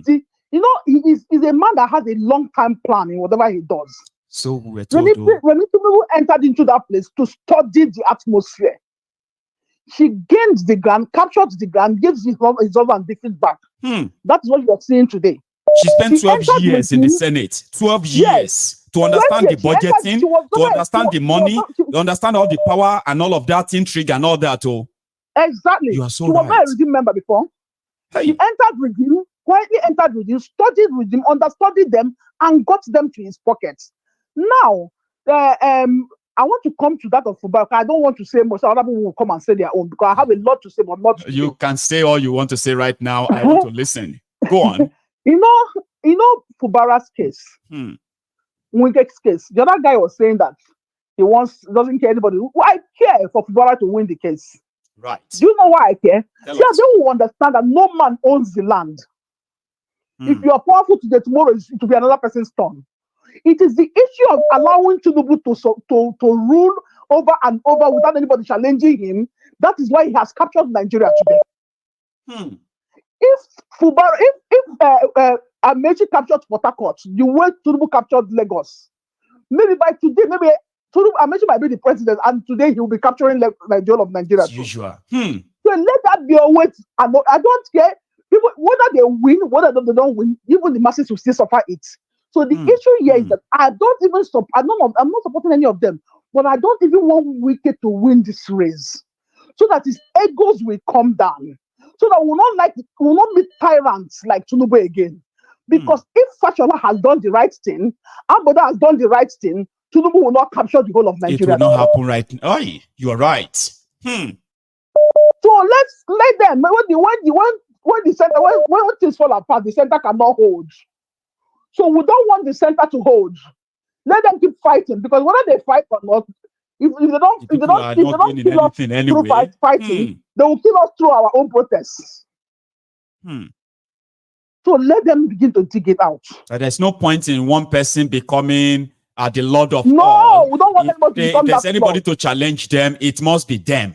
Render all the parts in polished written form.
See, he's a man that has a long-term plan in whatever he does. So we're told when Tinubu entered into that place to study the atmosphere, she gained the ground, captured the ground, gives his husband the feedback. That's what you're seeing today. She spent 12 years in the Senate. 12 years to understand the budgeting, to understand the money, to understand all the power and all of that intrigue and all that. Oh, exactly. You are so she was right. not a regime member before. Hey. She entered with him, quietly entered with him, studied with him, understudied them, and got them to his pockets. Now, I want to come to that of Fubara. I don't want to say much. Other people will come and say their own because I have a lot to say, but not today. You can say all you want to say right now. I want to listen. Go on. You know Fubara's case, Wike's case. The other guy was saying that he doesn't care anybody. I care for Fubara to win the case. Right. Do you know why I care? They will understand that no man owns the land. If you are powerful today, tomorrow it will be another person's turn. It is the issue of allowing Tinubu to rule over and over without anybody challenging him. That is why he has captured Nigeria today. If Fubara, if Amechi captured Port Harcourt, the way Tinubu captured Lagos, maybe by today, maybe Amechi might be the president, and today he will be capturing the whole of Nigeria. As usual. So let that be a wait. And I don't care people whether they win, whether they don't win. Even the masses will still suffer it. So the issue here is that I don't even I'm not supporting any of them, but I don't even want Wike to win this race, so that his egos will come down, so that we'll not be tyrants like Tinubu again. Because if Fashola has done the right thing, Amboda has done the right thing, Tinubu will not capture the whole of Nigeria. It will not happen right now. Oh, you are right. So let's let them. When the center, when things fall apart, the center cannot hold. So we don't want the center to hold. Let them keep fighting, because whether they fight or not, if they don't kill us through fighting, they will kill us through our own protests. So let them begin to dig it out. There's no point in one person becoming the Lord of all. No, we don't want anybody to become that. If there's anybody to challenge them, it must be them.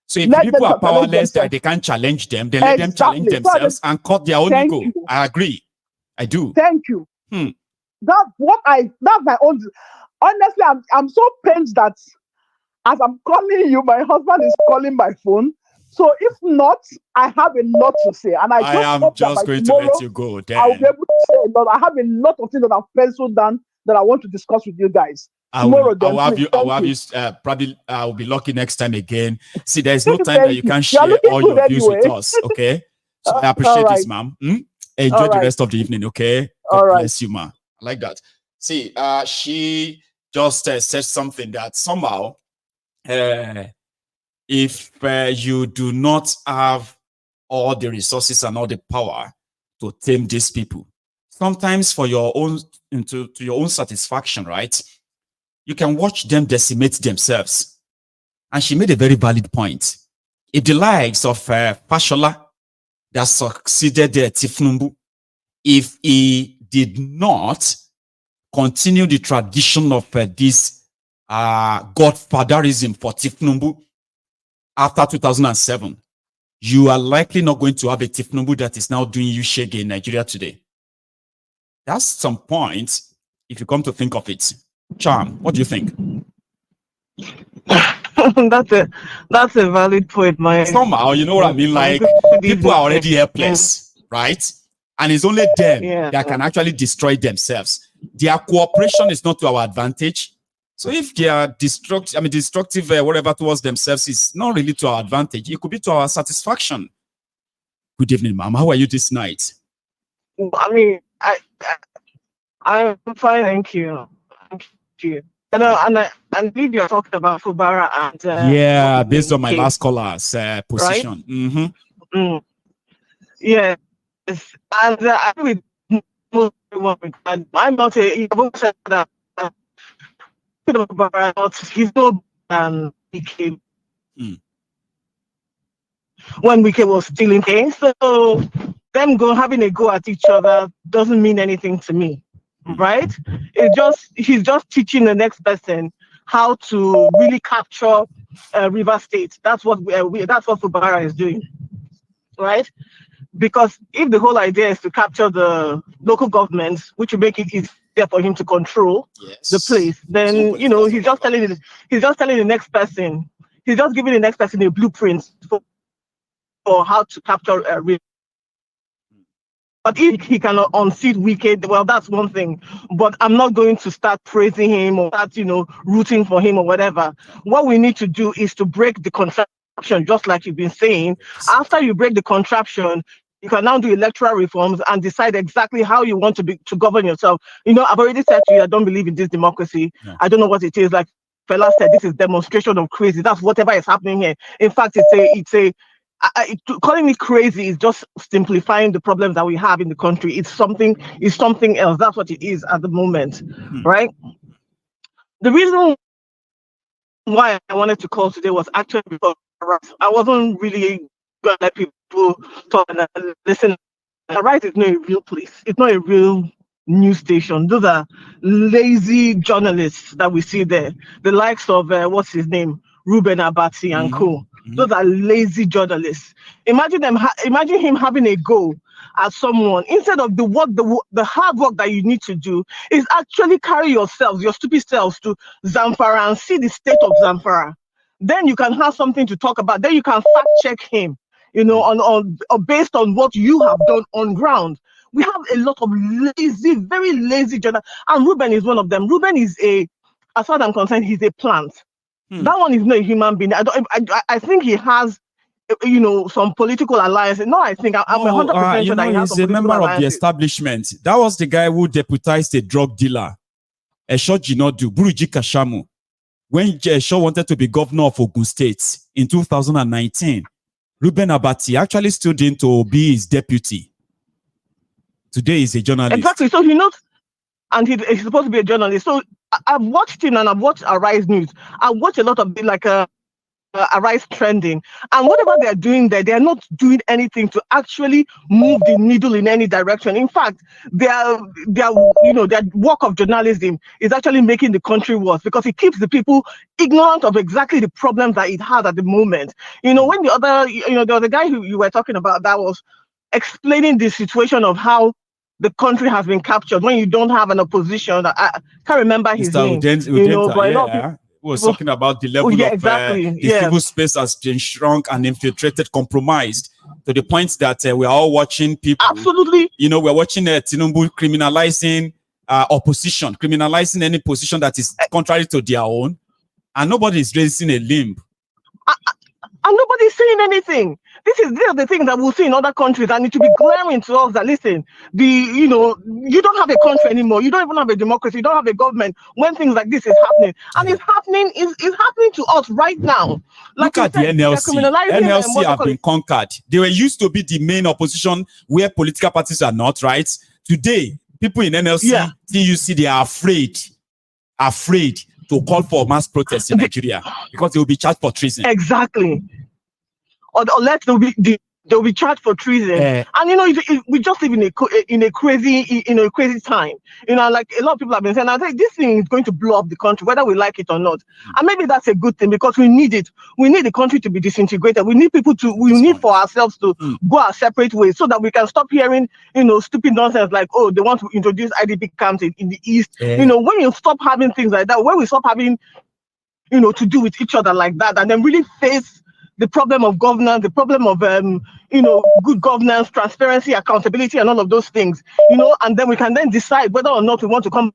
So if people are powerless, that they can't challenge them, then let them challenge themselves and cut their own ego. I agree. I do. Thank you. That's my own. Honestly, I'm so pained that as I'm calling you, my husband is calling my phone. So if not, I have a lot to say, and I am just going to let you go. I'll be able to say a lot. I have a lot of things that I've penciled down that I want to discuss with you guys. I will have you. Probably I'll be lucky next time again. See, there's no time that you can share all your views with us. Okay, so I appreciate this, ma'am. Enjoy the rest of the evening. Okay, God bless you, ma'am. I like that. See, she just said something that somehow, if you do not have all the resources and all the power to tame these people, sometimes for your own to your own satisfaction, right? You can watch them decimate themselves. And she made a very valid point. If the likes of Fashola that succeeded Tifnumbu, if he did not continue the tradition of this godfatherism for Tifnumbu after 2007, you are likely not going to have a Tifnumbu that is now doing you shege in Nigeria today. That's some point, if you come to think of it. Charm, what do you think? That's a valid point, my. Somehow, you know what I mean? Like, people are already helpless, right? And it's only them that can actually destroy themselves. Their cooperation is not to our advantage. So if they are destructive, whatever towards themselves is not really to our advantage, it could be to our satisfaction. Good evening, ma'am. How are you this night? I mean, I'm fine, thank you. Thank you. And I believe you're talking about Fubara and based on my last caller's position. Right? Yes, and I with I'm not a said that he's no Wike when Wike was still in there. So them having a go at each other doesn't mean anything to me. Right? He's just teaching the next person how to really capture River State. That's what Fubara is doing, right? because if the whole idea is to capture the local governments, which will make it easier for him to control the place, then he's just telling the next person, he's just giving the next person a blueprint for how to capture a real. But if he cannot unseat Wike, well, that's one thing. But I'm not going to start praising him or start, rooting for him or whatever. What we need to do is to break the contraption, just like you've been saying. After you break the contraption, you can now do electoral reforms and decide exactly how you want to govern yourself. I've already said to you, I don't believe in this democracy. No. I don't know what it is. Like Fela said, this is demonstration of crazy. That's whatever is happening here. In fact, calling it crazy is just simplifying the problems that we have in the country. It's something else. That's what it is at the moment, right? The reason why I wanted to call today was actually because I wasn't really going to let people talk and listen. Right is not a real place. It's not a real news station. Those are lazy journalists that we see there. The likes of what's his name, Ruben Abati and co. Those are lazy journalists. Imagine him having a go at someone instead of the hard work that you need to do is actually carry yourselves, your stupid selves, to Zamfara and see the state of Zamfara. Then you can have something to talk about. Then you can fact check him, on based on what you have done on ground. We have a lot of lazy, very lazy journalists, and Ruben is one of them. Ruben is as far as I'm concerned, he's a plant. That one is not a human being. I think he has, some political alliances. No, I think I'm 100% sure that he has some political alliances. He's a member of the establishment. That was the guy who deputized a drug dealer, Esho Jinodu, Buruji Kashamu, when Esho wanted to be governor of Ogun State in 2019. Ruben Abati actually stood in to be his deputy. Today he's a journalist. Exactly. So he knows, and he's supposed to be a journalist. So I've watched him and I've watched Arise News. I've watched a lot of Arise Trending, and whatever they're doing there, they're not doing anything to actually move the needle in any direction. In fact, their work of journalism is actually making the country worse because it keeps the people ignorant of exactly the problems that it has at the moment. When the other guy who you were talking about that was explaining the situation of how the country has been captured when you don't have an opposition. I can't remember his name. But was talking about the level of the civil space has been shrunk and infiltrated, compromised to the point that we are all watching people. Absolutely. We're watching Tinubu criminalizing opposition, criminalizing any position that is contrary to their own, and nobody is raising a limb. And nobody's saying anything. These are the things that we'll see in other countries, and it will be glaring to us that listen, you don't have a country anymore. You don't even have a democracy. You don't have a government when things like this is happening, and it's happening to us right now. Like, look at the NLC. NLC have been conquered. They were used to be the main opposition where political parties are not, right? Today, people in NLC, TUC, they are afraid to call for mass protests in Nigeria because they will be charged for treason. Exactly. Or they'll be charged for treason. And we just live in a crazy time. Like a lot of people have been saying, I think this thing is going to blow up the country, whether we like it or not. And maybe that's a good thing because we need it. We need the country to be disintegrated. We need people to. We need for ourselves to go our separate ways so that we can stop hearing, stupid nonsense like, oh, they want to introduce IDP camps in the East. When you stop having things like that, when we stop having, to do with each other like that, and then really face the problem of governance, the problem of good governance, transparency, accountability, and all of those things, and then we can then decide whether or not we want to come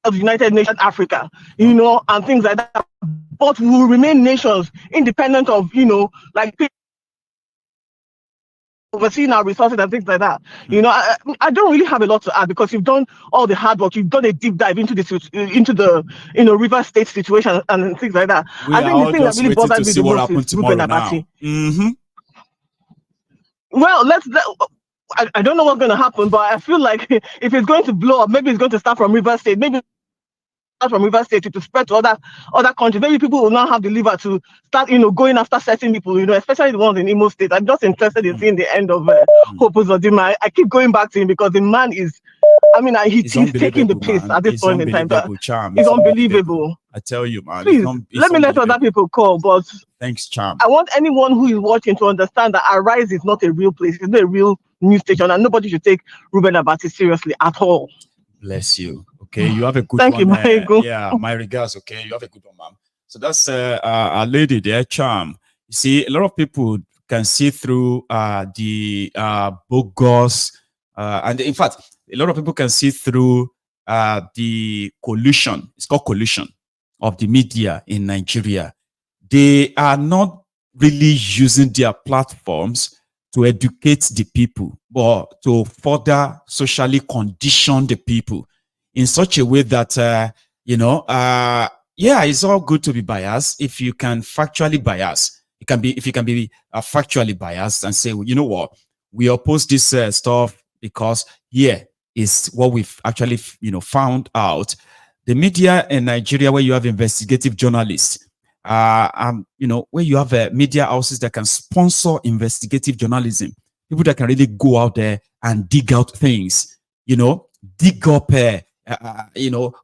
to the United Nations Africa, and things like that. But we will remain nations independent of, like overseeing our resources and things like that. I don't really have a lot to add because you've done all the hard work. You've done a deep dive into the River State situation and things like that. I think the thing that really bothered me the most is Ruben Abati. Well, I don't know what's going to happen, but I feel like if it's going to blow up, maybe it's going to start from River State. Maybe from River State to spread to other countries. Maybe people will not have the liver to start, going after certain people, especially the ones in Imo State. I'm just interested in seeing the end of Hope Uzodinma. I keep going back to him because the man is I mean, It's he's taking the unbelievable, piss man. at this It's point in time. But unbelievable, Charm. it's It's unbelievable. unbelievable. I tell you, man. Please, It's let me let other unbelievable. people call. But Thanks, Charm. I want anyone who is watching to understand that Arise is not a real place. It's not a real news station, and nobody should take Ruben Abati seriously at all. Bless you. Okay, you have a good Thank you, one. Michael. Yeah, my regards. Okay, you have a good one, ma'am. So that's a lady there, Charm. You see, a lot of people can see through the bogus, and in fact, a lot of people can see through the collusion. It's called collusion of the media in Nigeria. They are not really using their platforms to educate the people, but to further socially condition the people in such a way that, yeah, it's all good to be biased if you can factually bias. It can be if you can be factually biased and say, well, you know what, we oppose this stuff because here is what we've actually found out. The media in Nigeria, where you have investigative journalists, where you have media houses that can sponsor investigative journalism, people that can really go out there and dig out things, dig up,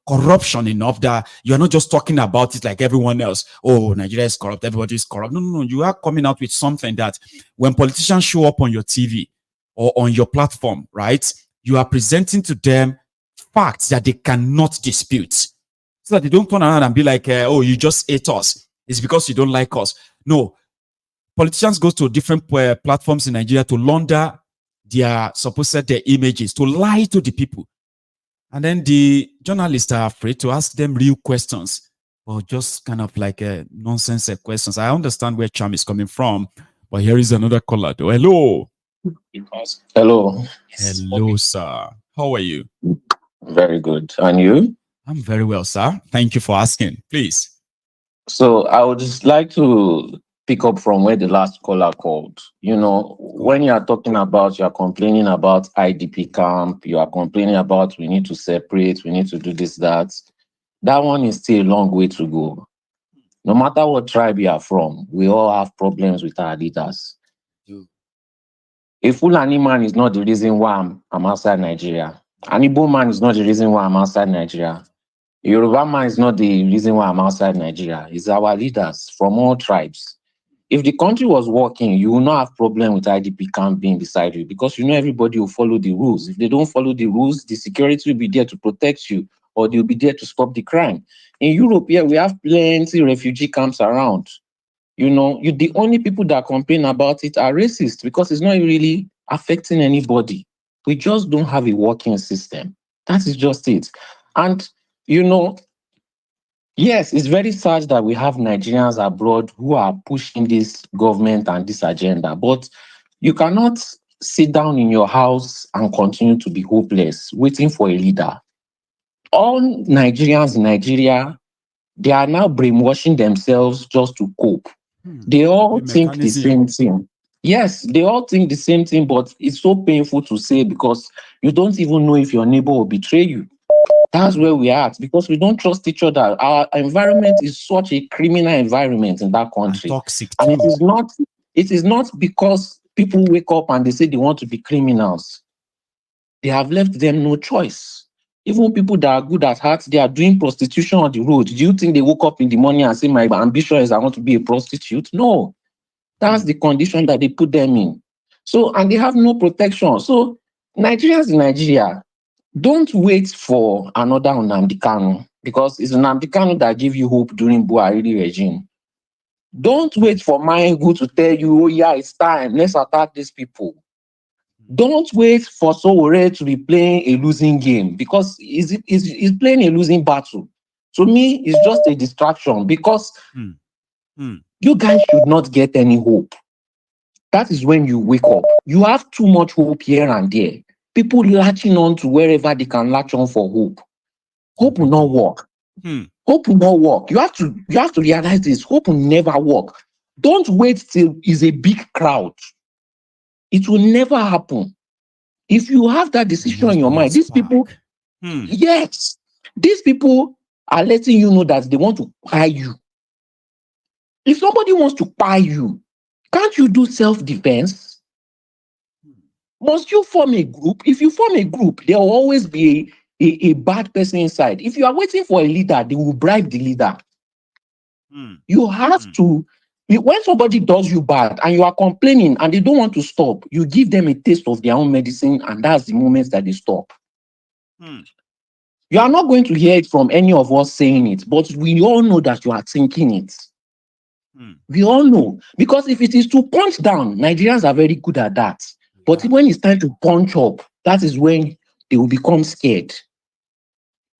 corruption enough that you're not just talking about it like everyone else. Oh, Nigeria is corrupt. Everybody is corrupt. No. You are coming out with something that when politicians show up on your TV or on your platform, right, you are presenting to them facts that they cannot dispute, so that they don't turn around and be like, oh, you just hate us. It's because you don't like us. No, politicians go to different platforms in Nigeria to launder their their images, to lie to the people. And then the journalists are afraid to ask them real questions, or just kind of like nonsense questions. I understand where Charm is coming from, but here is another caller. Hello. Hello. Hello, sir. How are you? Very good. And you? I'm very well, sir. Thank you for asking. Please. So I would just like to pick up from where the last caller called. When you are talking about, you are complaining about IDP camp, you are complaining about we need to separate, we need to do this, that. That one is still a long way to go. No matter what tribe you are from, we all have problems with our leaders. A Fulani man is not the reason why I'm outside Nigeria. An Igbo man is not the reason why I'm outside Nigeria. Yoruba man is not the reason why I'm outside Nigeria. It's our leaders from all tribes. If the country was working, you will not have problem with IDP camp being beside you, because everybody will follow the rules. If they don't follow the rules, the security will be there to protect you, or they'll be there to stop the crime. In Europe, here, we have plenty refugee camps around. The only people that complain about it are racist, because it's not really affecting anybody. We just don't have a working system. That is just it. And yes, it's very sad that we have Nigerians abroad who are pushing this government and this agenda, but you cannot sit down in your house and continue to be hopeless, waiting for a leader. All Nigerians in Nigeria, they are now brainwashing themselves just to cope. They all think the same thing. Yes, they all think the same thing, but it's so painful to say, because you don't even know if your neighbor will betray you. That's where we are at, because we don't trust each other. Our environment is such a criminal environment in that country. And toxic too. And it is not because people wake up and they say they want to be criminals. They have left them no choice. Even people that are good at heart, they are doing prostitution on the road. Do you think they woke up in the morning and say, my ambition is I want to be a prostitute? No. That's the condition that they put them in. So, and they have no protection. So, Nigerians in Nigeria, don't wait for another Nnamdi Kanu, because it's Nnamdi Kanu that gave you hope during Buhari regime. Don't wait for Mayengu to tell you, oh yeah, it's time, let's attack these people. Don't wait for Sowore to be playing a losing game, because he's playing a losing battle. To me, it's just a distraction, because you guys should not get any hope. That is when you wake up. You have too much hope here and there. People latching on to wherever they can latch on for hope. Hope will not work. Hope will not work. You have to realize this. Hope will never work. Don't wait till it's a big crowd. It will never happen. If you have that decision in your mind, these people, yes, these people are letting you know that they want to buy you. If somebody wants to buy you, can't you do self-defense? Must you form a group? If you form a group, there will always be a bad person inside. If you are waiting for a leader, they will bribe the leader. You have to, when somebody does you bad and you are complaining and they don't want to stop, you give them a taste of their own medicine, and that's the moment that they stop. You are not going to hear it from any of us saying it, but we all know that you are thinking it. We all know. Because if it is to punch down, Nigerians are very good at that. But when it's time to punch up, that is when they will become scared.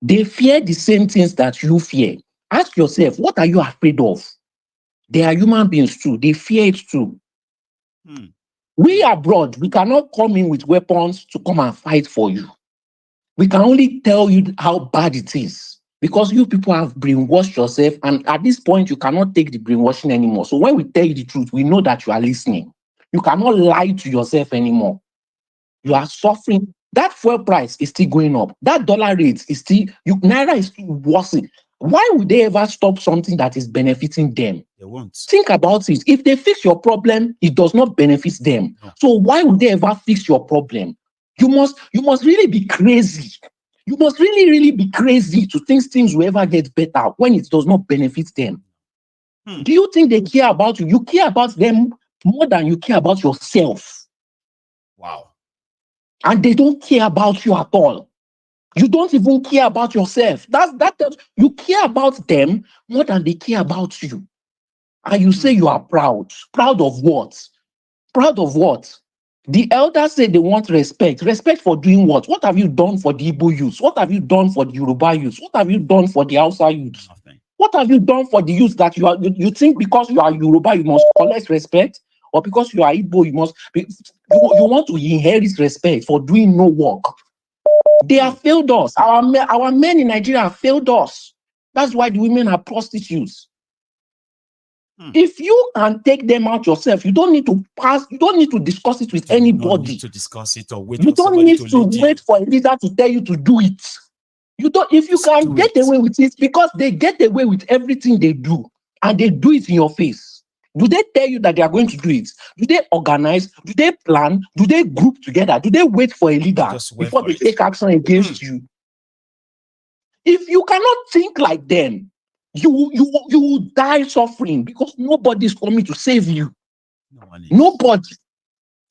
They fear the same things that you fear. Ask yourself, what are you afraid of? They are human beings too. They fear it too. We abroad, we cannot come in with weapons to come and fight for you. We can only tell you how bad it is, because you people have brainwashed yourself, and at this point, you cannot take the brainwashing anymore. So when we tell you the truth, we know that you are listening. You cannot lie to yourself anymore. You are suffering. That fuel price is still going up. That dollar rate is still, Naira is still worsening. Why would they ever stop something that is benefiting them? They won't. Think about it. If they fix your problem, it does not benefit them. No. So why would they ever fix your problem? You must really be crazy. You must really, really be crazy to think things will ever get better when it does not benefit them. Do you think they care about you? You care about them more than you care about yourself. Wow. And they don't care about you at all. You don't even care about yourself. You care about them more than they care about you. And you say you are proud. Proud of what? Proud of what? The elders say they want respect. Respect for doing what? What have you done for the Igbo youth? What have you done for the Yoruba youth? What have you done for the Hausa youth? Nothing. What have you done for the youth that you think because you are Yoruba you must collect respect, or because you are Igbo you must be, you want to inherit respect for doing no work? They have failed us. Our men in Nigeria have failed us. That's why the women are prostitutes. If you can take them out yourself, you don't need to discuss it with anybody. You don't need to discuss it or wait You for don't somebody need to to lead you. wait for a leader to tell you to do it. You don't, if you Just can do get it. away with it, because they get away with everything they do, and they do it in your face. Do they tell you that they are going to do it? Do they organize? Do they plan? Do they group together? Do they wait for a leader just wait before for they it. take action against you? If you cannot think like them, you will die suffering, because nobody is coming to save you. No one is. Nobody.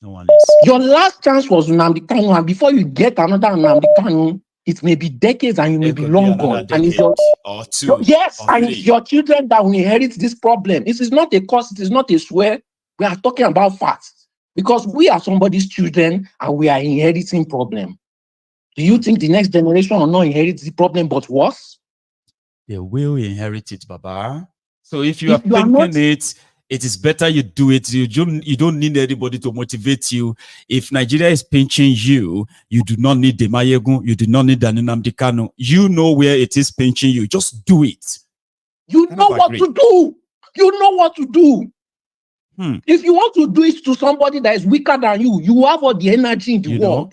No one is. Your last chance was Nnamdi Kanu, and before you get another Nnamdi Kanu, it may be decades and you may It be could long another gone. And it's decade or two yes, or and three. it's your children that will inherit this problem. This is not a curse, it is not a swear. We are talking about facts, because we are somebody's children and we are inheriting problem. Do you think the next generation will not inherit the problem but worse? They will inherit it, Baba. So if you If are you are thinking not, it is better you do it. You don't need anybody to motivate you. If Nigeria is pinching you, you do not need the Mayegun. You do not need the Nnamdi Kanu. You know where it is pinching you. Just do it. you know what to do. You know what to do. If you want to do it to somebody that is weaker than you, you have all the energy in the world.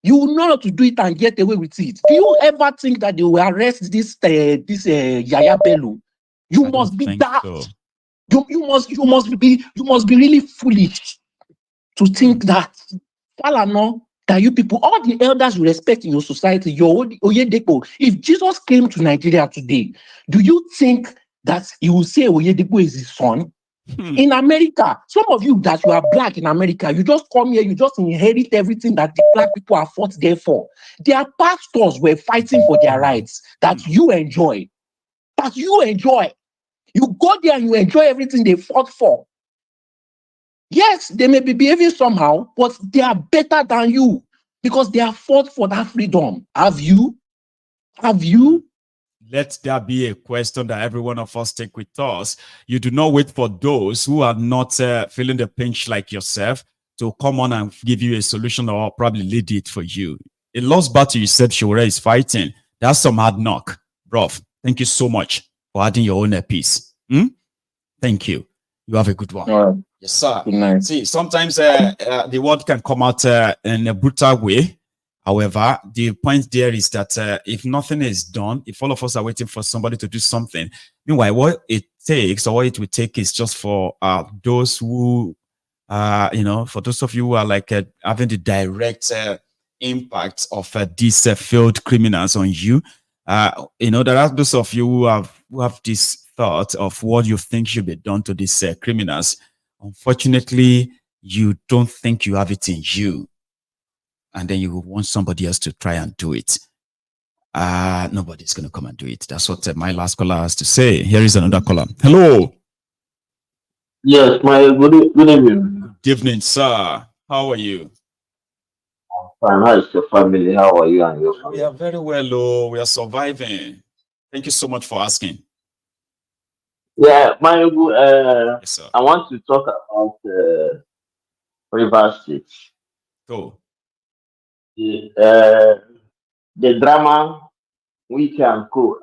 You will know how to do it and get away with it. Do you ever think that they will arrest this Yaya Bello? You must be daft. So. You must be really foolish to think that Falana, that you people, all the elders you respect in your society, your Oyedepo. If Jesus came to Nigeria today, do you think that he will say Oyedepo is his son? In America, some of you that you are black in America, you just come here, you just inherit everything that the black people have fought there for. Their pastors were fighting for their rights that you enjoy. That you enjoy. You go there and you enjoy everything they fought for. Yes, they may be behaving somehow, but they are better than you because they have fought for that freedom. Have you? Have you? Let there be a question that every one of us take with us. You do not wait for those who are not feeling the pinch like yourself to come on and give you a solution or probably lead it for you. A lost battle you said Shura is fighting. That's some hard knock. Bro, thank you so much for adding your own piece. Thank you. You have a good one. Yes, sir. Good night. See, sometimes the word can come out in a brutal way. However, the point there is that if nothing is done, if all of us are waiting for somebody to do something, meanwhile, what it takes or what it will take is just for those who You know, for those of you who are like having the direct impact of these failed criminals on you, you know, there are those of you who have this thought of what you think should be done to these criminals. Unfortunately, you don't think you have it in you, and then you want somebody else to try and do it. Nobody's going to come and do it. That's what my last caller has to say. Here is another caller. Hello. Yes, my good evening. Good evening, sir. How are you? Fine. How is your family? How are you and your family? We are very well, oh, we are surviving. Thank you so much for asking. Yeah, Yes, sir. I want to talk about River State. Go. The drama Wike and Co.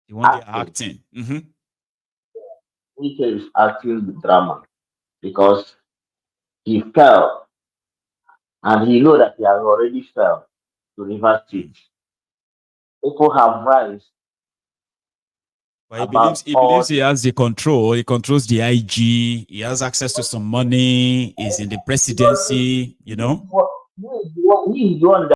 You want the acting. acting? Wike is acting the drama because he fell and he know that he has already fell to River State. People have rights. But he believes he has the control. He controls the IG. He has access to some money. He's in the presidency, you know. He is the one